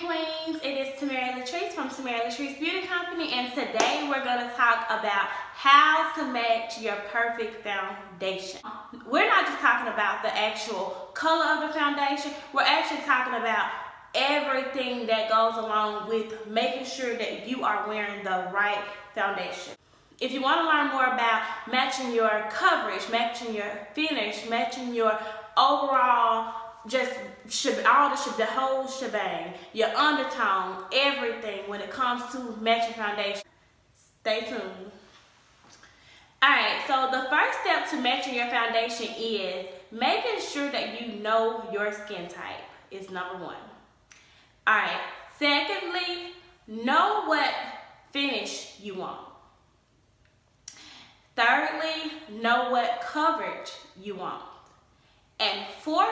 Queens, it is Tamara Latrice from Tamara Latrice Beauty Company, and today we're going to talk about how to match your perfect foundation. We're not just talking about the actual color of the foundation, we're actually talking about everything that goes along with making sure that you are wearing the right foundation. If you want to learn more about matching your coverage, matching your finish, matching your overall the whole shebang, your undertone, everything when it comes to matching foundation, stay tuned. Alright, so the first step to matching your foundation is making sure that you know your skin type is number one. Alright, secondly, know what finish you want. Thirdly, know what coverage you want. And fourth,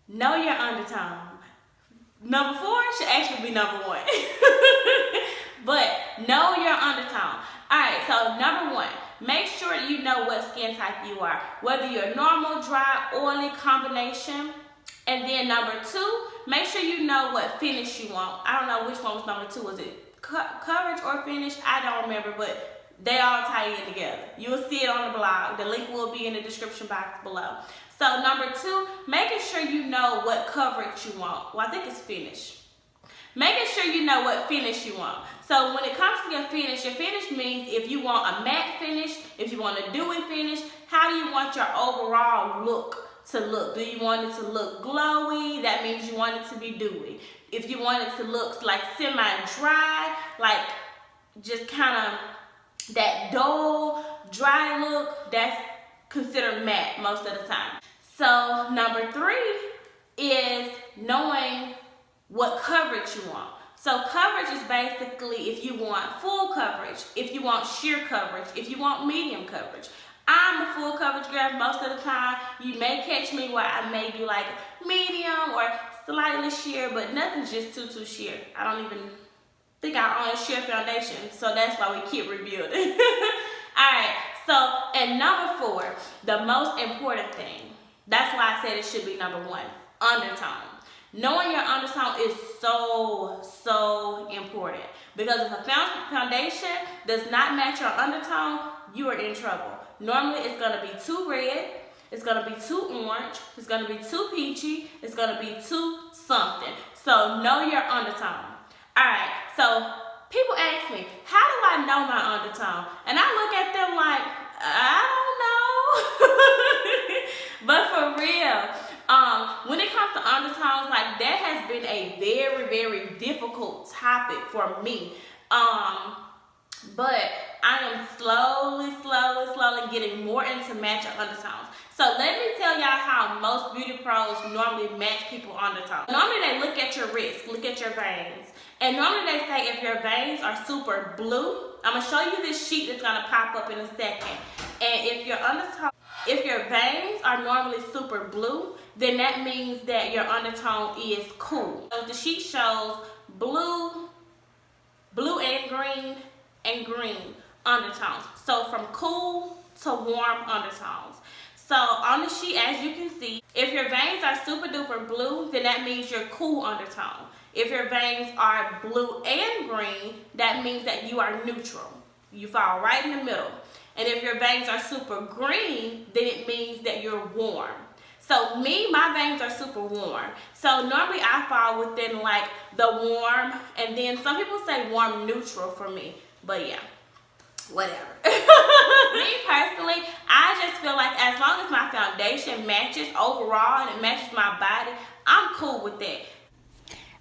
know your undertone. Number 4 should actually be number 1. But know your undertone. Alright, so number 1, make sure you know what skin type you are. Whether you're normal, dry, oily, combination. And then number 2, make sure you know what finish you want. I don't know which one was number 2. Was it coverage or finish? I don't remember, but they all tie in together. You'll see it on the blog. The link will be in the description box below. So number 2, making sure you know what coverage you want. Well, I think it's finish. Making sure you know what finish you want. So when it comes to your finish means if you want a matte finish, if you want a dewy finish, how do you want your overall look to look? Do you want it to look glowy? That means you want it to be dewy. If you want it to look like semi-dry, like just kind of that dull, dry look, that's considered matte most of the time. So number 3 is knowing what coverage you want. So coverage is basically if you want full coverage, if you want sheer coverage, if you want medium coverage. I'm a full coverage girl most of the time. You may catch me where I may do like medium or slightly sheer, but nothing's just too sheer. I don't even think I own a sheer foundation, so that's why we keep rebuilding. Alright, so and number 4, the most important thing, that's why I said it should be number 1, undertone. Knowing your undertone is so important, because if a foundation does not match your undertone, you are in trouble. Normally it's going to be too red, it's going to be too orange, it's going to be too peachy, it's going to be too something. So know your undertone. Alright, so people ask me, how do I know my undertone? And I look at them like, I don't know. But for real, when it comes to undertones, like that has been a very difficult topic for me. But I am slowly getting more into matching undertones. So let me tell y'all how most beauty pros normally match people undertones. Normally they look at your wrist, look at your veins. And normally they say if your veins are super blue, I'm going to show you this sheet that's going to pop up in a second. And if your veins are normally super blue, then that means that your undertone is cool. So the sheet shows blue and green undertones. So from cool to warm undertones. So on the sheet, as you can see, if your veins are super duper blue, then that means you're cool undertone. If your veins are blue and green, that means that you are neutral. You fall right in the middle. And if your veins are super green, then it means that you're warm. So my veins are super warm. So normally I fall within like the warm, and then some people say warm neutral for me. But yeah, whatever. Me personally, I just feel like as long as my foundation matches overall and it matches my body, I'm cool with that.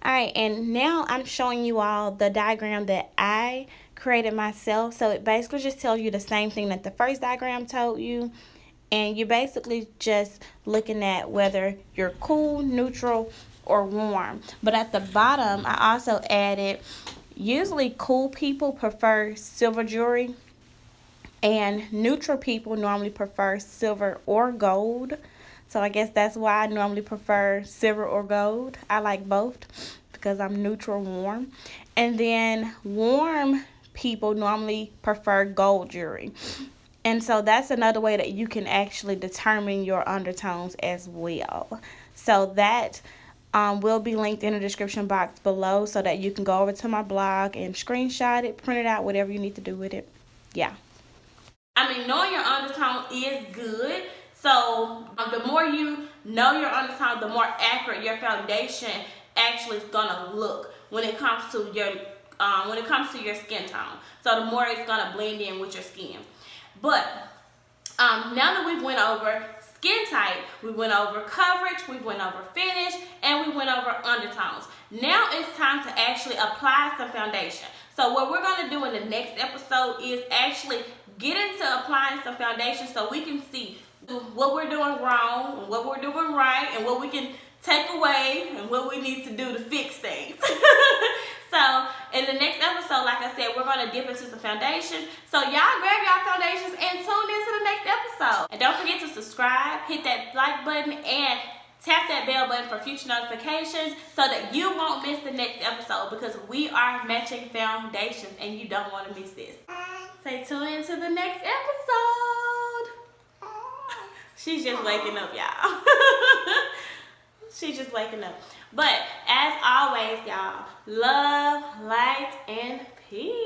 Alright, and now I'm showing you all the diagram that I created myself. So it basically just tells you the same thing that the first diagram told you. And you're basically just looking at whether you're cool, neutral, or warm. But at the bottom, I also added, usually cool people prefer silver jewelry. And neutral people normally prefer silver or gold. So I guess that's why I normally prefer silver or gold. I like both because I'm neutral warm. And then warm people normally prefer gold jewelry. And so that's another way that you can actually determine your undertones as well. So that will be linked in the description box below so that you can go over to my blog and screenshot it, print it out, whatever you need to do with it. Yeah. I mean, knowing your undertone is good. So the more you know your undertone, the more accurate your foundation actually is gonna look when it comes to your skin tone. So the more it's gonna blend in with your skin. But now that we've went over skin type, we went over coverage, we went over finish, and we went over undertones. Now it's time to actually apply some foundation. So what we're going to do in the next episode is actually get into applying some foundation so we can see what we're doing wrong, and what we're doing right, and what we can take away, and what we need to do to fix things. So in the next episode, like I said, we're going to dip into some foundations. So y'all grab y'all foundations and tune into the next episode. And don't forget to subscribe, hit that like button, and tap that bell button for future notifications so that you won't miss the next episode, because we are matching foundations and you don't want to miss this. Stay tuned into the next episode. She's just waking up, y'all. She's just waking up. But as always, y'all, love, light, and peace.